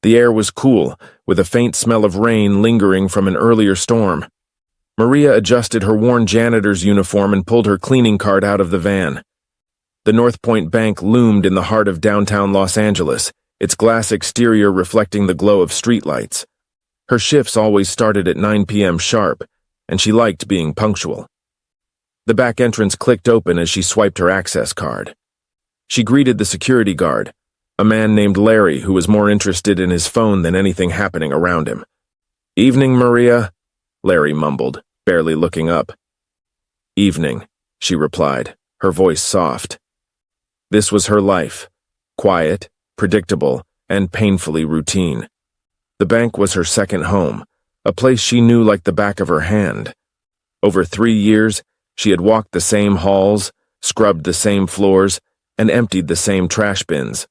The air was cool, with a faint smell of rain lingering from an earlier storm. Maria adjusted her worn janitor's uniform and pulled her cleaning cart out of the van. The North Point Bank loomed in the heart of downtown Los Angeles, its glass exterior reflecting the glow of streetlights. Her shifts always started at 9 p.m. sharp, and she liked being punctual. The back entrance clicked open as she swiped her access card. She greeted the security guard, a man named Larry who was more interested in his phone than anything happening around him. "Evening, Maria," Larry mumbled, barely looking up. "Evening," she replied, her voice soft. This was her life, quiet, predictable, and painfully routine. The bank was her second home, a place she knew like the back of her hand. Over 3 years, she had walked the same halls, scrubbed the same floors, and emptied the same trash bins.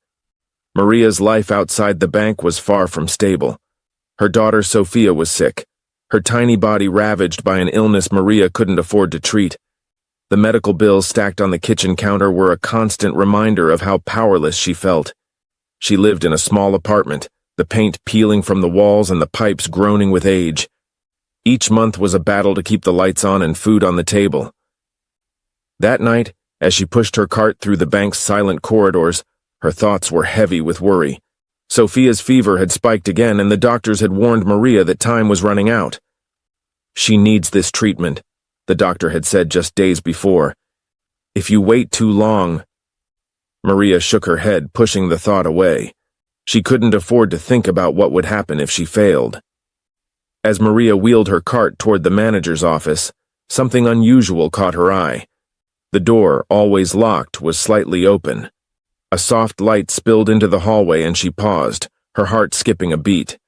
Maria's life outside the bank was far from stable. Her daughter Sophia was sick, her tiny body ravaged by an illness Maria couldn't afford to treat. The medical bills stacked on the kitchen counter were a constant reminder of how powerless she felt. She lived in a small apartment, the paint peeling from the walls and the pipes groaning with age. Each month was a battle to keep the lights on and food on the table. That night, as she pushed her cart through the bank's silent corridors, her thoughts were heavy with worry. Sophia's fever had spiked again, and the doctors had warned Maria that time was running out. "She needs this treatment," the doctor had said just days before. "If you wait too long—" Maria shook her head, pushing the thought away. She couldn't afford to think about what would happen if she failed. As Maria wheeled her cart toward the manager's office, something unusual caught her eye. The door, always locked, was slightly open. A soft light spilled into the hallway and she paused, her heart skipping a beat.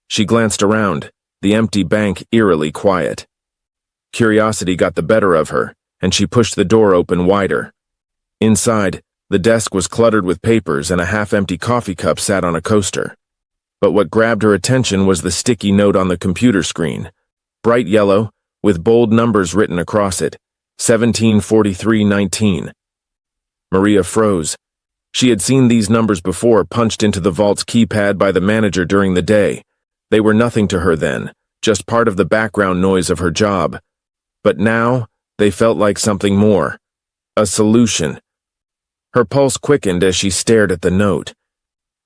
She glanced around, the empty bank eerily quiet. Curiosity got the better of her, and she pushed the door open wider. Inside, the desk was cluttered with papers and a half-empty coffee cup sat on a coaster. But what grabbed her attention was the sticky note on the computer screen. Bright yellow, with bold numbers written across it, 174319. Maria froze. She had seen these numbers before punched into the vault's keypad by the manager during the day. They were nothing to her then, just part of the background noise of her job. But now, they felt like something more. A solution. Her pulse quickened as she stared at the note.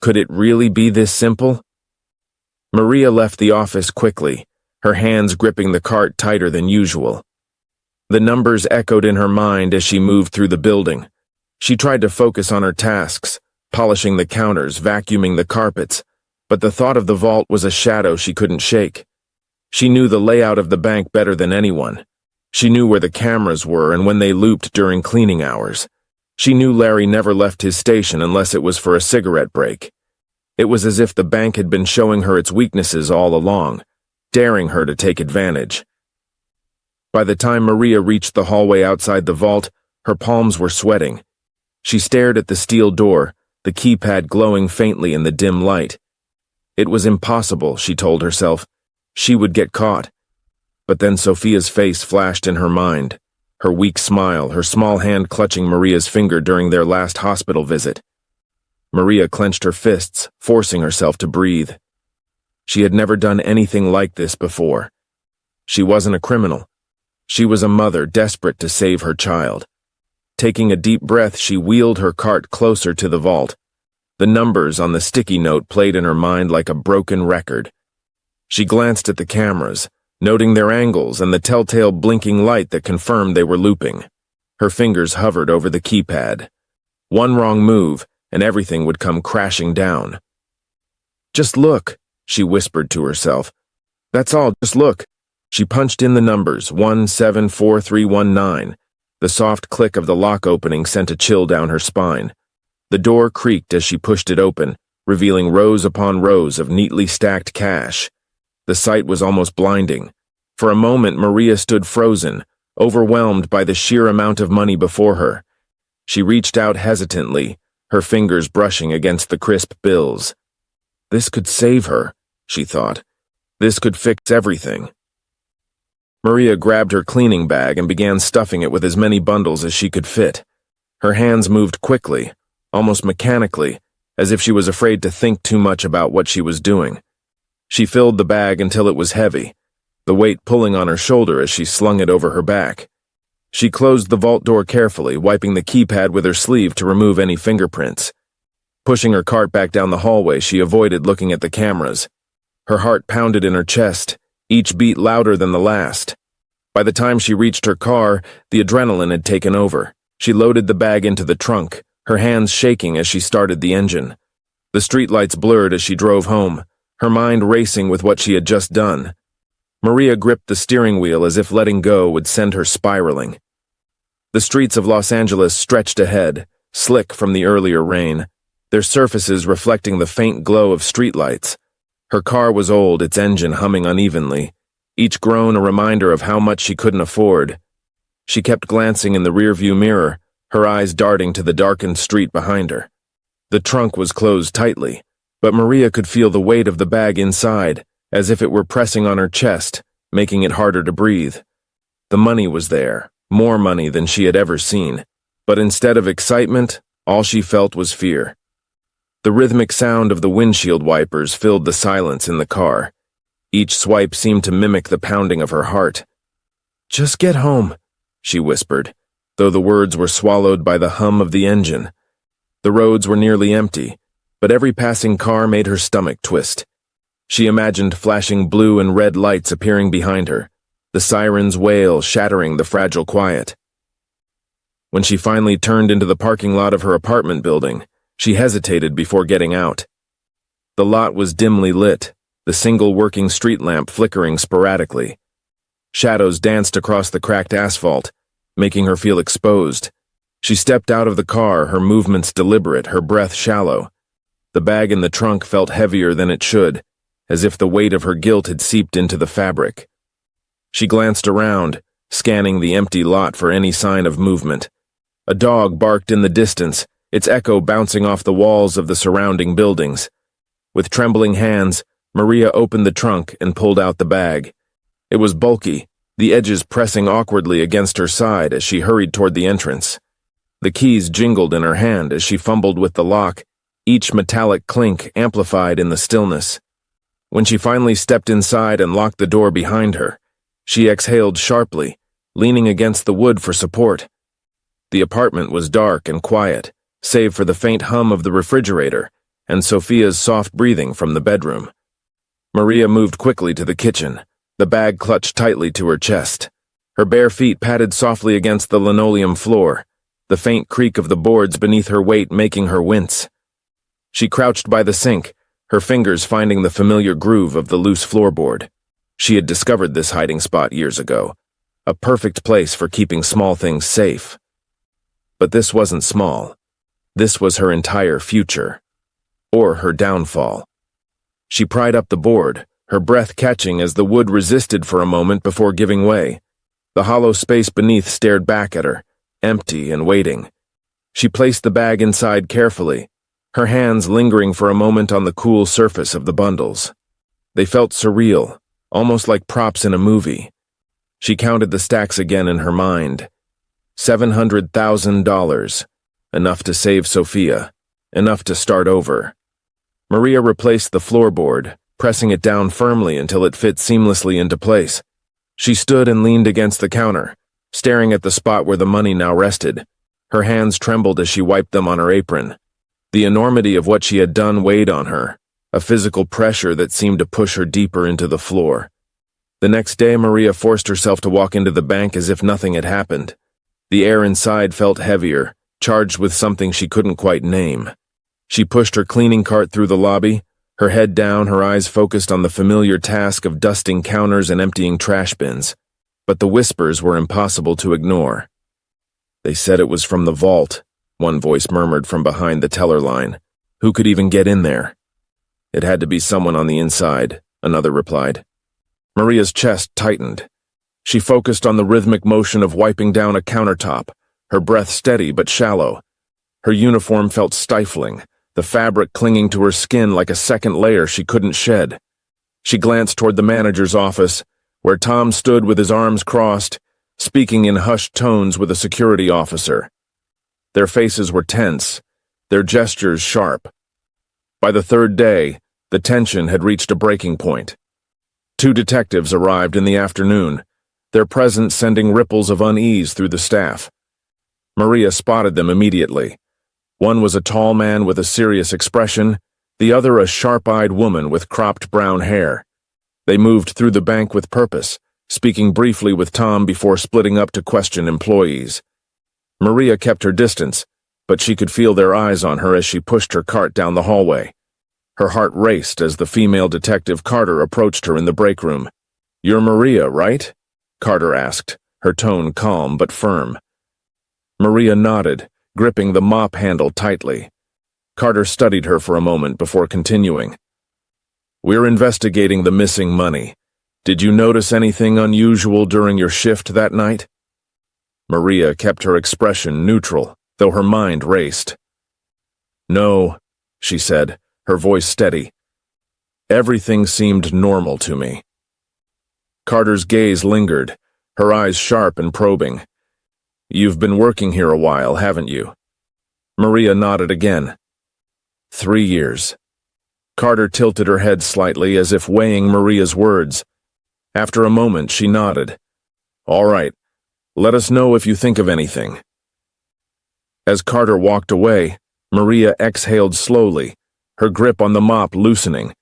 Could it really be this simple? Maria left the office quickly, her hands gripping the cart tighter than usual. The numbers echoed in her mind as she moved through the building. She tried to focus on her tasks, polishing the counters, vacuuming the carpets, but the thought of the vault was a shadow she couldn't shake. She knew the layout of the bank better than anyone. She knew where the cameras were and when they looped during cleaning hours. She knew Larry never left his station unless it was for a cigarette break. It was as if the bank had been showing her its weaknesses all along, daring her to take advantage. By the time Maria reached the hallway outside the vault, her palms were sweating. She stared at the steel door, the keypad glowing faintly in the dim light. It was impossible, she told herself. She would get caught. But then Sophia's face flashed in her mind, her weak smile, her small hand clutching Maria's finger during their last hospital visit. Maria clenched her fists, forcing herself to breathe. She had never done anything like this before. She wasn't a criminal. She was a mother desperate to save her child. Taking a deep breath, she wheeled her cart closer to the vault. The numbers on the sticky note played in her mind like a broken record. She glanced at the cameras, noting their angles and the telltale blinking light that confirmed they were looping. Her fingers hovered over the keypad. One wrong move, and everything would come crashing down. "Just look," she whispered to herself. "That's all, just look." She punched in the numbers, 174319. The soft click of the lock opening sent a chill down her spine. The door creaked as she pushed it open, revealing rows upon rows of neatly stacked cash. The sight was almost blinding. For a moment, Maria stood frozen, overwhelmed by the sheer amount of money before her. She reached out hesitantly, her fingers brushing against the crisp bills. This could save her, she thought. This could fix everything. Maria grabbed her cleaning bag and began stuffing it with as many bundles as she could fit. Her hands moved quickly, almost mechanically, as if she was afraid to think too much about what she was doing. She filled the bag until it was heavy, the weight pulling on her shoulder as she slung it over her back. She closed the vault door carefully, wiping the keypad with her sleeve to remove any fingerprints. Pushing her cart back down the hallway, she avoided looking at the cameras. Her heart pounded in her chest, each beat louder than the last. By the time she reached her car, the adrenaline had taken over. She loaded the bag into the trunk, her hands shaking as she started the engine. The streetlights blurred as she drove home, her mind racing with what she had just done. Maria gripped the steering wheel as if letting go would send her spiraling. The streets of Los Angeles stretched ahead, slick from the earlier rain, their surfaces reflecting the faint glow of streetlights. Her car was old, its engine humming unevenly, each groan a reminder of how much she couldn't afford. She kept glancing in the rearview mirror, her eyes darting to the darkened street behind her. The trunk was closed tightly, but Maria could feel the weight of the bag inside, as if it were pressing on her chest, making it harder to breathe. The money was there, more money than she had ever seen, but instead of excitement, all she felt was fear. The rhythmic sound of the windshield wipers filled the silence in the car. Each swipe seemed to mimic the pounding of her heart. "Just get home," she whispered, though the words were swallowed by the hum of the engine. The roads were nearly empty, but every passing car made her stomach twist. She imagined flashing blue and red lights appearing behind her, the siren's wail shattering the fragile quiet. When she finally turned into the parking lot of her apartment building, she hesitated before getting out. The lot was dimly lit, the single working street lamp flickering sporadically. Shadows danced across the cracked asphalt, making her feel exposed. She stepped out of the car, her movements deliberate, her breath shallow. The bag in the trunk felt heavier than it should, as if the weight of her guilt had seeped into the fabric. She glanced around, scanning the empty lot for any sign of movement. A dog barked in the distance, its echo bouncing off the walls of the surrounding buildings. With trembling hands, Maria opened the trunk and pulled out the bag. It was bulky, the edges pressing awkwardly against her side as she hurried toward the entrance. The keys jingled in her hand as she fumbled with the lock, each metallic clink amplified in the stillness. When she finally stepped inside and locked the door behind her, she exhaled sharply, leaning against the wood for support. The apartment was dark and quiet, save for the faint hum of the refrigerator and Sophia's soft breathing from the bedroom. Maria moved quickly to the kitchen, the bag clutched tightly to her chest. Her bare feet patted softly against the linoleum floor, the faint creak of the boards beneath her weight making her wince. She crouched by the sink, her fingers finding the familiar groove of the loose floorboard. She had discovered this hiding spot years ago, a perfect place for keeping small things safe. But this wasn't small. This was her entire future. Or her downfall. She pried up the board, her breath catching as the wood resisted for a moment before giving way. The hollow space beneath stared back at her, empty and waiting. She placed the bag inside carefully, her hands lingering for a moment on the cool surface of the bundles. They felt surreal, almost like props in a movie. She counted the stacks again in her mind. $700,000. Enough to save Sophia. Enough to start over. Maria replaced the floorboard, pressing it down firmly until it fit seamlessly into place. She stood and leaned against the counter, staring at the spot where the money now rested. Her hands trembled as she wiped them on her apron. The enormity of what she had done weighed on her, a physical pressure that seemed to push her deeper into the floor. The next day, Maria forced herself to walk into the bank as if nothing had happened. The air inside felt heavier, charged with something she couldn't quite name. She pushed her cleaning cart through the lobby, her head down, her eyes focused on the familiar task of dusting counters and emptying trash bins. But the whispers were impossible to ignore. "They said it was from the vault," one voice murmured from behind the teller line. "Who could even get in there?" "It had to be someone on the inside," another replied. Maria's chest tightened. She focused on the rhythmic motion of wiping down a countertop, her breath steady but shallow. Her uniform felt stifling, the fabric clinging to her skin like a second layer she couldn't shed. She glanced toward the manager's office, where Tom stood with his arms crossed, speaking in hushed tones with a security officer. Their faces were tense, their gestures sharp. By the third day, the tension had reached a breaking point. Two detectives arrived in the afternoon, their presence sending ripples of unease through the staff. Maria spotted them immediately. One was a tall man with a serious expression, the other a sharp-eyed woman with cropped brown hair. They moved through the bank with purpose, speaking briefly with Tom before splitting up to question employees. Maria kept her distance, but she could feel their eyes on her as she pushed her cart down the hallway. Her heart raced as the female detective Carter approached her in the break room. "You're Maria, right?" Carter asked, her tone calm but firm. Maria nodded, gripping the mop handle tightly. Carter studied her for a moment before continuing. "We're investigating the missing money. Did you notice anything unusual during your shift that night?" Maria kept her expression neutral, though her mind raced. "No," she said, her voice steady. "Everything seemed normal to me." Carter's gaze lingered, her eyes sharp and probing. "You've been working here a while, haven't you?" Maria nodded again. 3 years. Carter tilted her head slightly as if weighing Maria's words. After a moment, she nodded. "All right. Let us know if you think of anything." As Carter walked away, Maria exhaled slowly, her grip on the mop loosening.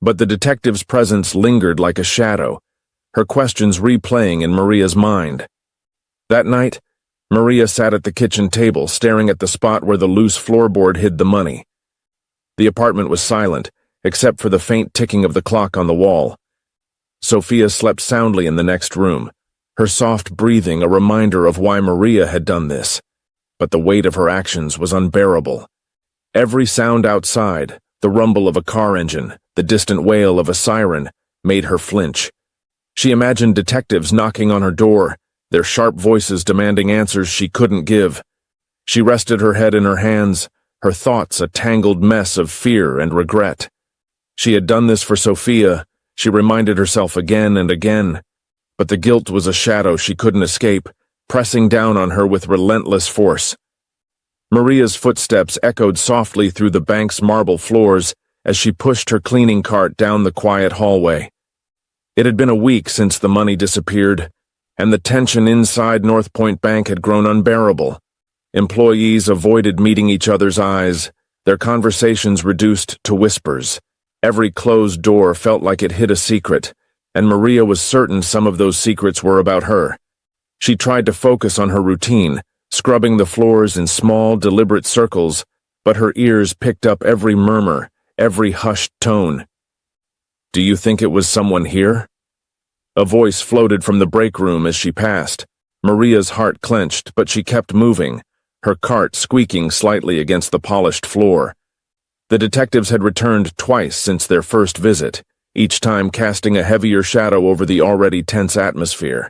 But the detective's presence lingered like a shadow, her questions replaying in Maria's mind. That night, Maria sat at the kitchen table, staring at the spot where the loose floorboard hid the money. The apartment was silent, except for the faint ticking of the clock on the wall. Sophia slept soundly in the next room, her soft breathing a reminder of why Maria had done this. But the weight of her actions was unbearable. Every sound outside, the rumble of a car engine, the distant wail of a siren, made her flinch. She imagined detectives knocking on her door, their sharp voices demanding answers she couldn't give. She rested her head in her hands, her thoughts a tangled mess of fear and regret. She had done this for Sophia, she reminded herself again and again, but the guilt was a shadow she couldn't escape, pressing down on her with relentless force. Maria's footsteps echoed softly through the bank's marble floors as she pushed her cleaning cart down the quiet hallway. It had been a week since the money disappeared, and the tension inside North Point Bank had grown unbearable. Employees avoided meeting each other's eyes, their conversations reduced to whispers. Every closed door felt like it hid a secret, and Maria was certain some of those secrets were about her. She tried to focus on her routine, scrubbing the floors in small, deliberate circles, but her ears picked up every murmur, every hushed tone. "Do you think it was someone here?" A voice floated from the break room as she passed. Maria's heart clenched, but she kept moving, her cart squeaking slightly against the polished floor. The detectives had returned twice since their first visit, each time casting a heavier shadow over the already tense atmosphere.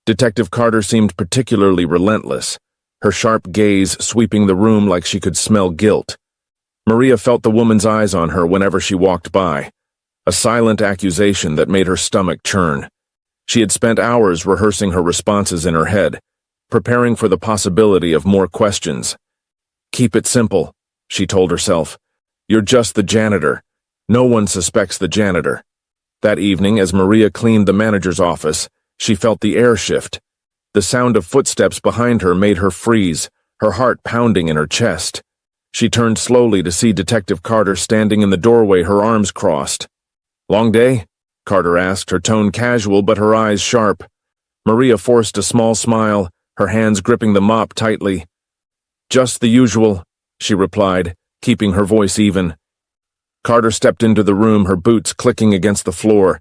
Detective Carter seemed particularly relentless, her sharp gaze sweeping the room like she could smell guilt. Maria felt the woman's eyes on her whenever she walked by, a silent accusation that made her stomach churn. She had spent hours rehearsing her responses in her head, preparing for the possibility of more questions. "Keep it simple," she told herself. "You're just the janitor. No one suspects the janitor." That evening, as Maria cleaned the manager's office, she felt the air shift. The sound of footsteps behind her made her freeze, her heart pounding in her chest. She turned slowly to see Detective Carter standing in the doorway, her arms crossed. "Long day?" Carter asked, her tone casual but her eyes sharp. Maria forced a small smile, her hands gripping the mop tightly. "Just the usual," she replied, keeping her voice even. Carter stepped into the room, her boots clicking against the floor.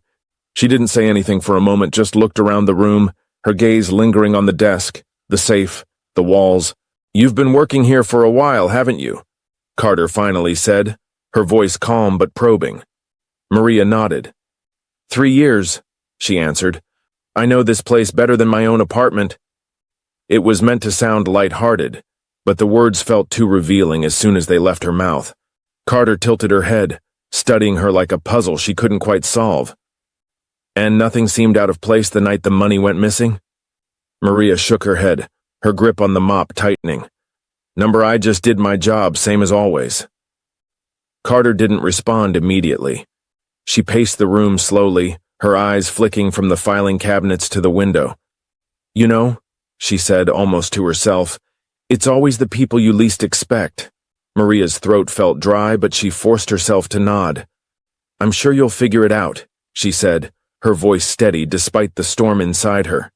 She didn't say anything for a moment, just looked around the room, her gaze lingering on the desk, the safe, the walls. "You've been working here for a while, haven't you?" Carter finally said, her voice calm but probing. Maria nodded. 3 years, she answered. "I know this place better than my own apartment." It was meant to sound light-hearted, but the words felt too revealing as soon as they left her mouth. Carter tilted her head, studying her like a puzzle she couldn't quite solve. "And nothing seemed out of place the night the money went missing?" Maria shook her head, her grip on the mop tightening. "Number, I just did my job, same as always." Carter didn't respond immediately. She paced the room slowly, her eyes flicking from the filing cabinets to the window. "You know," she said almost to herself, "it's always the people you least expect." Maria's throat felt dry, but she forced herself to nod. "I'm sure you'll figure it out," she said, her voice steady despite the storm inside her.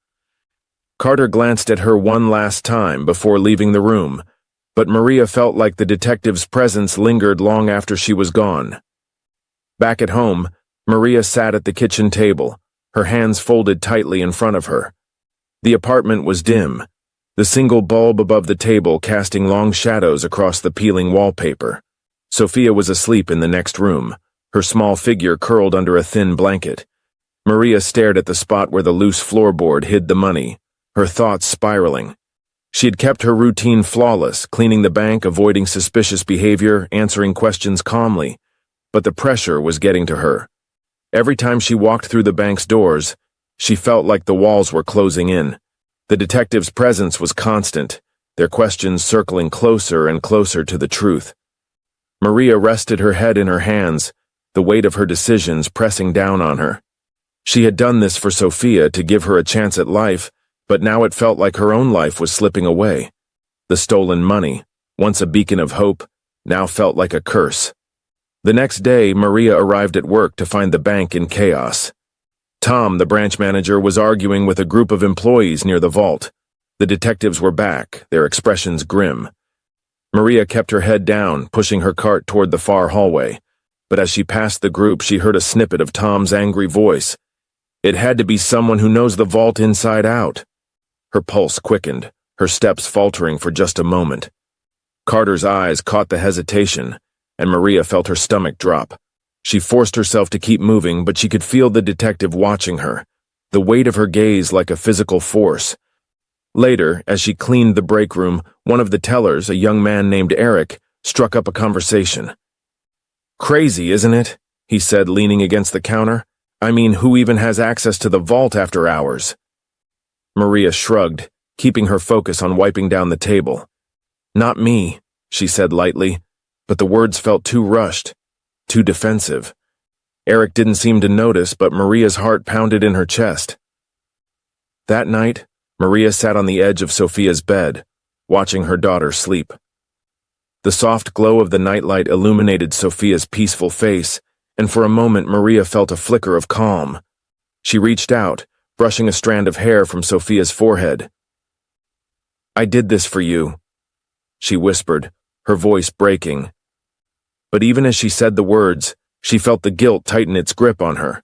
Carter glanced at her one last time before leaving the room, but Maria felt like the detective's presence lingered long after she was gone. Back at home, Maria sat at the kitchen table, her hands folded tightly in front of her. The apartment was dim, the single bulb above the table casting long shadows across the peeling wallpaper. Sophia was asleep in the next room, her small figure curled under a thin blanket. Maria stared at the spot where the loose floorboard hid the money, her thoughts spiraling. She had kept her routine flawless, cleaning the bank, avoiding suspicious behavior, answering questions calmly, but the pressure was getting to her. Every time she walked through the bank's doors, she felt like the walls were closing in. The detective's presence was constant, their questions circling closer and closer to the truth. Maria rested her head in her hands, the weight of her decisions pressing down on her. She had done this for Sophia to give her a chance at life, but now it felt like her own life was slipping away. The stolen money, once a beacon of hope, now felt like a curse. The next day, Maria arrived at work to find the bank in chaos. Tom, the branch manager, was arguing with a group of employees near the vault. The detectives were back, their expressions grim. Maria kept her head down, pushing her cart toward the far hallway. But as she passed the group, she heard a snippet of Tom's angry voice. It had to be someone who knows the vault inside out. Her pulse quickened, her steps faltering for just a moment. Carter's eyes caught the hesitation, and Maria felt her stomach drop. She forced herself to keep moving, but she could feel the detective watching her, the weight of her gaze like a physical force. Later, as she cleaned the break room, one of the tellers, a young man named Eric, struck up a conversation. "Crazy, isn't it?" he said, leaning against the counter. "I mean, who even has access to the vault after hours?" Maria shrugged, keeping her focus on wiping down the table. "Not me," she said lightly, but the words felt too rushed, too defensive. Eric didn't seem to notice, but Maria's heart pounded in her chest. That night, Maria sat on the edge of Sophia's bed, watching her daughter sleep. The soft glow of the nightlight illuminated Sophia's peaceful face, and for a moment Maria felt a flicker of calm. She reached out, brushing a strand of hair from Sophia's forehead. "I did this for you," she whispered, her voice breaking. But even as she said the words, she felt the guilt tighten its grip on her.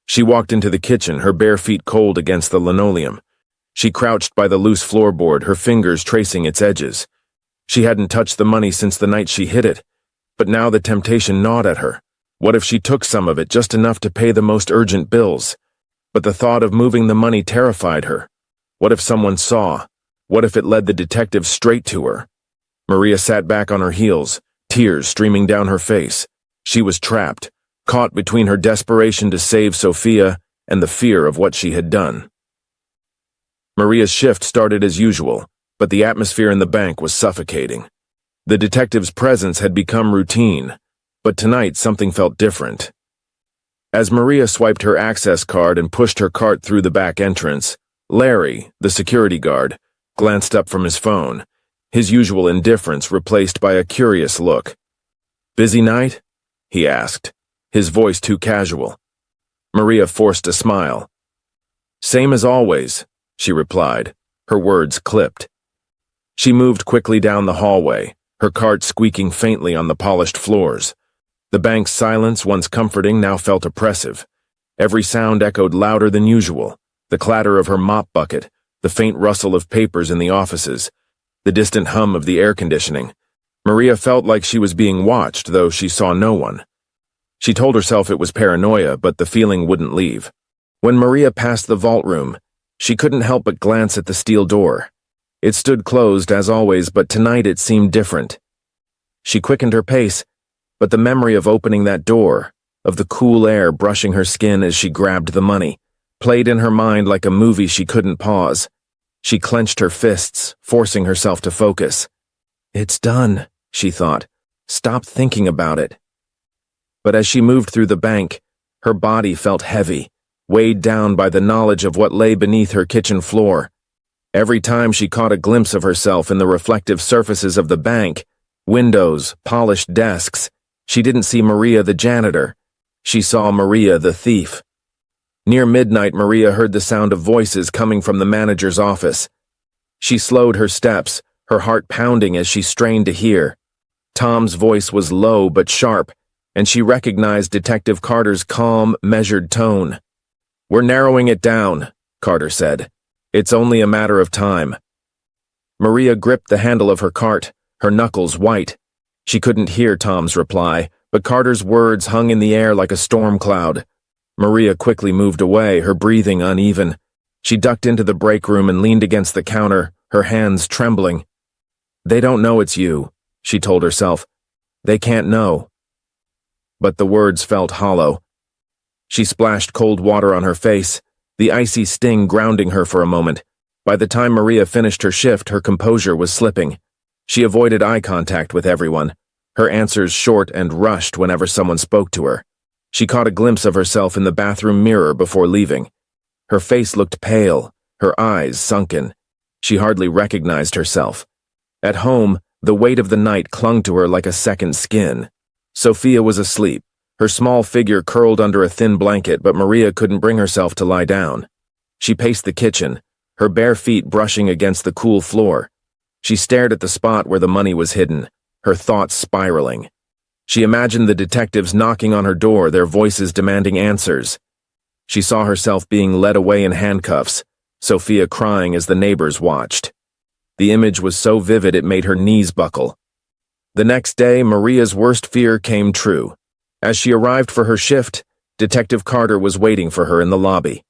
She walked into the kitchen, her bare feet cold against the linoleum. She crouched by the loose floorboard, her fingers tracing its edges. She hadn't touched the money since the night she hid it, but now the temptation gnawed at her. What if she took some of it, just enough to pay the most urgent bills? But the thought of moving the money terrified her. What if someone saw? What if it led the detective straight to her? Maria sat back on her heels, tears streaming down her face. She was trapped, caught between her desperation to save Sophia and the fear of what she had done. Maria's shift started as usual, but the atmosphere in the bank was suffocating. The detective's presence had become routine, but tonight something felt different. As Maria swiped her access card and pushed her cart through the back entrance, Larry, the security guard, glanced up from his phone, his usual indifference replaced by a curious look. "Busy night?" he asked, his voice too casual. Maria forced a smile. "Same as always," she replied, her words clipped. She moved quickly down the hallway, her cart squeaking faintly on the polished floors. The bank's silence, once comforting, now felt oppressive. Every sound echoed louder than usual, the clatter of her mop bucket, the faint rustle of papers in the offices, the distant hum of the air conditioning. Maria felt like she was being watched, though she saw no one. She told herself it was paranoia, but the feeling wouldn't leave. When Maria passed the vault room, she couldn't help but glance at the steel door. It stood closed, as always, but tonight it seemed different. She quickened her pace, but the memory of opening that door, of the cool air brushing her skin as she grabbed the money, played in her mind like a movie she couldn't pause. She clenched her fists, forcing herself to focus. "It's done," she thought. "Stop thinking about it." But as she moved through the bank, her body felt heavy, weighed down by the knowledge of what lay beneath her kitchen floor. Every time she caught a glimpse of herself in the reflective surfaces of the bank, windows, polished desks, she didn't see Maria the janitor. She saw Maria the thief. Near midnight, Maria heard the sound of voices coming from the manager's office. She slowed her steps, her heart pounding as she strained to hear. Tom's voice was low but sharp, and she recognized Detective Carter's calm, measured tone. "We're narrowing it down," Carter said. "It's only a matter of time." Maria gripped the handle of her cart, her knuckles white. She couldn't hear Tom's reply, but Carter's words hung in the air like a storm cloud. Maria quickly moved away, her breathing uneven. She ducked into the break room and leaned against the counter, her hands trembling. "They don't know it's you," she told herself. "They can't know." But the words felt hollow. She splashed cold water on her face, the icy sting grounding her for a moment. By the time Maria finished her shift, her composure was slipping. She avoided eye contact with everyone, her answers short and rushed whenever someone spoke to her. She caught a glimpse of herself in the bathroom mirror before leaving. Her face looked pale, her eyes sunken. She hardly recognized herself. At home, the weight of the night clung to her like a second skin. Sophia was asleep, her small figure curled under a thin blanket, but Maria couldn't bring herself to lie down. She paced the kitchen, her bare feet brushing against the cool floor. She stared at the spot where the money was hidden, her thoughts spiraling. She imagined the detectives knocking on her door, their voices demanding answers. She saw herself being led away in handcuffs, Sophia crying as the neighbors watched. The image was so vivid it made her knees buckle. The next day, Maria's worst fear came true. As she arrived for her shift, Detective Carter was waiting for her in the lobby.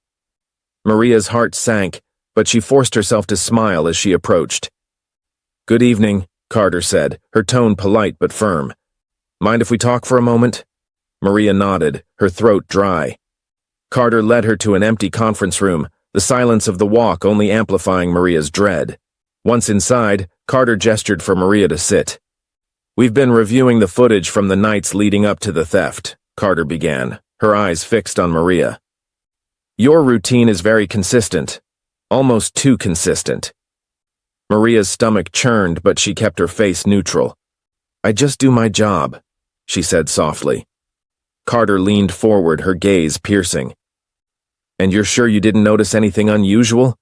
Maria's heart sank, but she forced herself to smile as she approached. "Good evening," Carter said, her tone polite but firm. "Mind if we talk for a moment?" Maria nodded, her throat dry. Carter led her to an empty conference room, the silence of the walk only amplifying Maria's dread. Once inside, Carter gestured for Maria to sit. "We've been reviewing the footage from the nights leading up to the theft," Carter began, her eyes fixed on Maria. "Your routine is very consistent, almost too consistent." Maria's stomach churned, but she kept her face neutral. "I just do my job," she said softly. Carter leaned forward, her gaze piercing. "And you're sure you didn't notice anything unusual?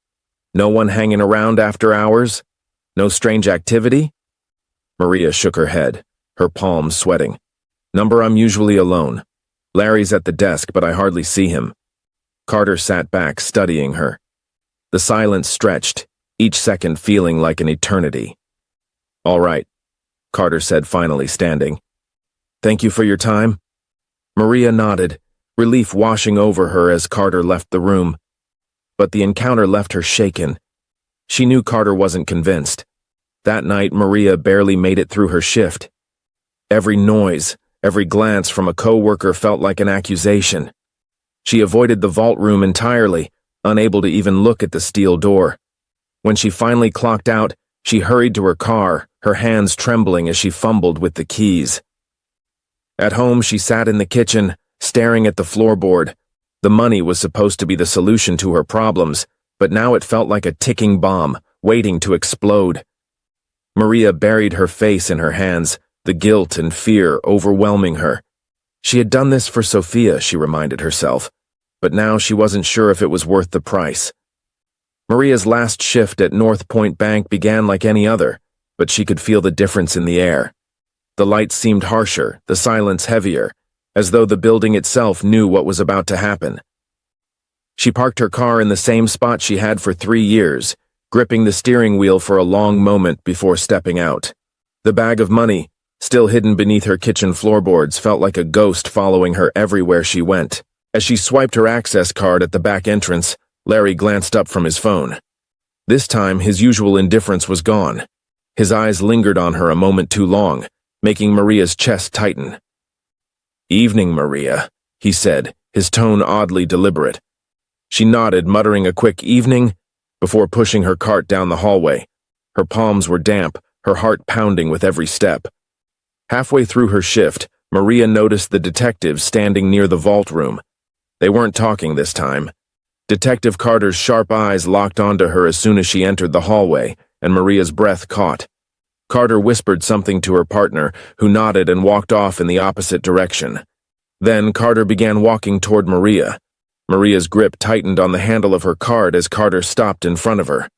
No one hanging around after hours? No strange activity?" Maria shook her head, her palms sweating. "Number, I'm usually alone. Larry's at the desk, but I hardly see him." Carter sat back, studying her. The silence stretched, each second feeling like an eternity. "All right," Carter said, finally standing. "Thank you for your time." Maria nodded, relief washing over her as Carter left the room. But the encounter left her shaken. She knew Carter wasn't convinced. That night, Maria barely made it through her shift. Every noise, every glance from a co-worker felt like an accusation. She avoided the vault room entirely, unable to even look at the steel door. When she finally clocked out, she hurried to her car, her hands trembling as she fumbled with the keys. At home, she sat in the kitchen, staring at the floorboard. The money was supposed to be the solution to her problems, but now it felt like a ticking bomb, waiting to explode. Maria buried her face in her hands, the guilt and fear overwhelming her. She had done this for Sophia, she reminded herself, but now she wasn't sure if it was worth the price. Maria's last shift at North Point Bank began like any other, but she could feel the difference in the air. The lights seemed harsher, the silence heavier, as though the building itself knew what was about to happen. She parked her car in the same spot she had for 3 years, gripping the steering wheel for a long moment before stepping out. The bag of money, still hidden beneath her kitchen floorboards, felt like a ghost following her everywhere she went. As she swiped her access card at the back entrance, Larry glanced up from his phone. This time, his usual indifference was gone. His eyes lingered on her a moment too long, making Maria's chest tighten. "Evening, Maria," he said, his tone oddly deliberate. She nodded, muttering a quick "evening," before pushing her cart down the hallway. Her palms were damp, her heart pounding with every step. Halfway through her shift, Maria noticed the detectives standing near the vault room. They weren't talking this time. Detective Carter's sharp eyes locked onto her as soon as she entered the hallway, and Maria's breath caught. Carter whispered something to her partner, who nodded and walked off in the opposite direction. Then Carter began walking toward Maria. Maria's grip tightened on the handle of her card as Carter stopped in front of her.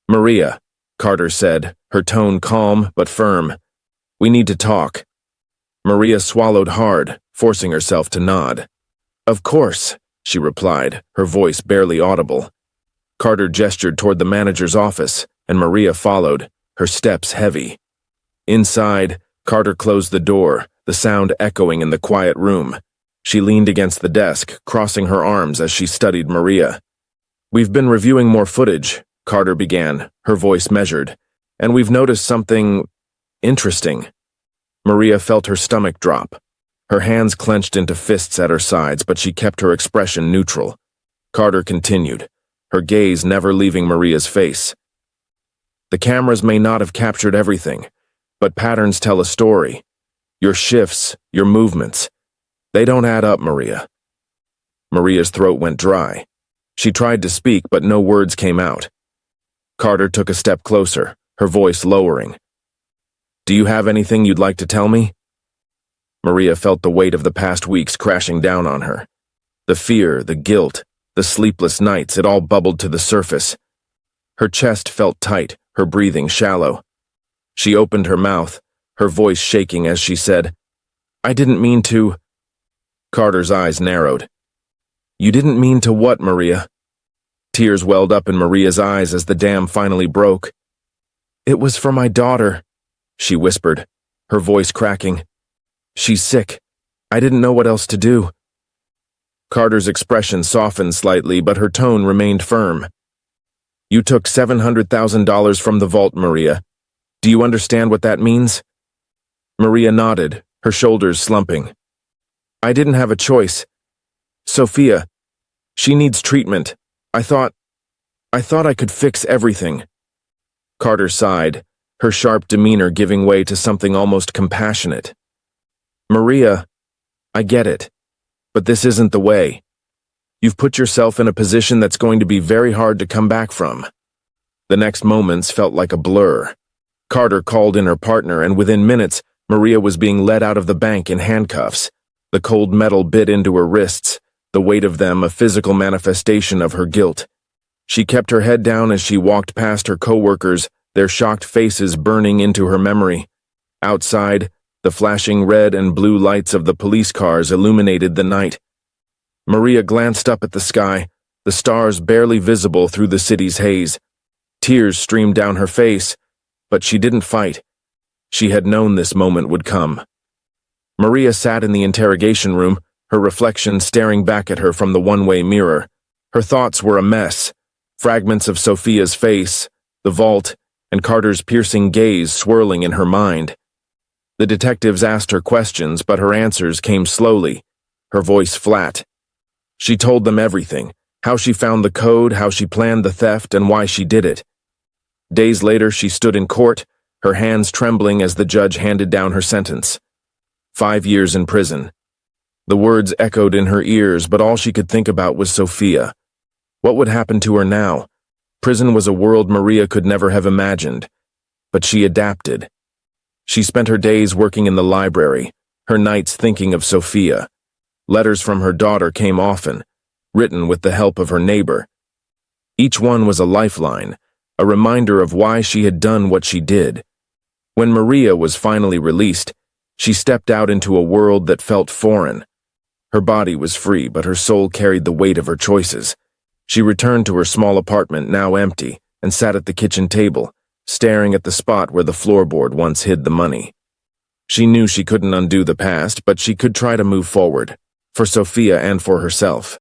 "Maria," Carter said, her tone calm but firm. "We need to talk." Maria swallowed hard, forcing herself to nod. "Of course," she replied, her voice barely audible. Carter gestured toward the manager's office, and Maria followed, her steps heavy. Inside, Carter closed the door, the sound echoing in the quiet room. She leaned against the desk, crossing her arms as she studied Maria. "We've been reviewing more footage," Carter began, her voice measured, "and we've noticed something interesting." Maria felt her stomach drop. Her hands clenched into fists at her sides, but she kept her expression neutral. Carter continued, her gaze never leaving Maria's face. "The cameras may not have captured everything, but patterns tell a story. Your shifts, your movements, they don't add up, Maria." Maria's throat went dry. She tried to speak, but no words came out. Carter took a step closer, her voice lowering. "Do you have anything you'd like to tell me?" Maria felt the weight of the past weeks crashing down on her. The fear, the guilt, the sleepless nights, it all bubbled to the surface. Her chest felt tight, her breathing shallow. She opened her mouth, her voice shaking as she said, "I didn't mean to." Carter's eyes narrowed. "You didn't mean to what, Maria?" Tears welled up in Maria's eyes as the dam finally broke. "It was for my daughter," she whispered, her voice cracking. "She's sick. I didn't know what else to do." Carter's expression softened slightly, but her tone remained firm. "You took $700,000 from the vault, Maria. Do you understand what that means?" Maria nodded, her shoulders slumping. "I didn't have a choice. Sophia, she needs treatment. I thought I could fix everything." Carter sighed, her sharp demeanor giving way to something almost compassionate. "Maria, I get it, but this isn't the way. You've put yourself in a position that's going to be very hard to come back from." The next moments felt like a blur. Carter called in her partner, and within minutes, Maria was being led out of the bank in handcuffs. The cold metal bit into her wrists, the weight of them a physical manifestation of her guilt. She kept her head down as she walked past her coworkers, their shocked faces burning into her memory. Outside, the flashing red and blue lights of the police cars illuminated the night. Maria glanced up at the sky, the stars barely visible through the city's haze. Tears streamed down her face, but she didn't fight. She had known this moment would come. Maria sat in the interrogation room, her reflection staring back at her from the one-way mirror. Her thoughts were a mess. Fragments of Sophia's face, the vault, and Carter's piercing gaze swirling in her mind. The detectives asked her questions, but her answers came slowly, her voice flat. She told them everything, how she found the code, how she planned the theft, and why she did it. Days later, she stood in court, her hands trembling as the judge handed down her sentence. 5 years in prison. The words echoed in her ears, but all she could think about was Sophia. What would happen to her now? Prison was a world Maria could never have imagined. But she adapted. She spent her days working in the library, her nights thinking of Sophia. Letters from her daughter came often, written with the help of her neighbor. Each one was a lifeline, a reminder of why she had done what she did. When Maria was finally released, she stepped out into a world that felt foreign. Her body was free, but her soul carried the weight of her choices. She returned to her small apartment, now empty, and sat at the kitchen table, staring at the spot where the floorboard once hid the money. She knew she couldn't undo the past, but she could try to move forward, for Sophia and for herself.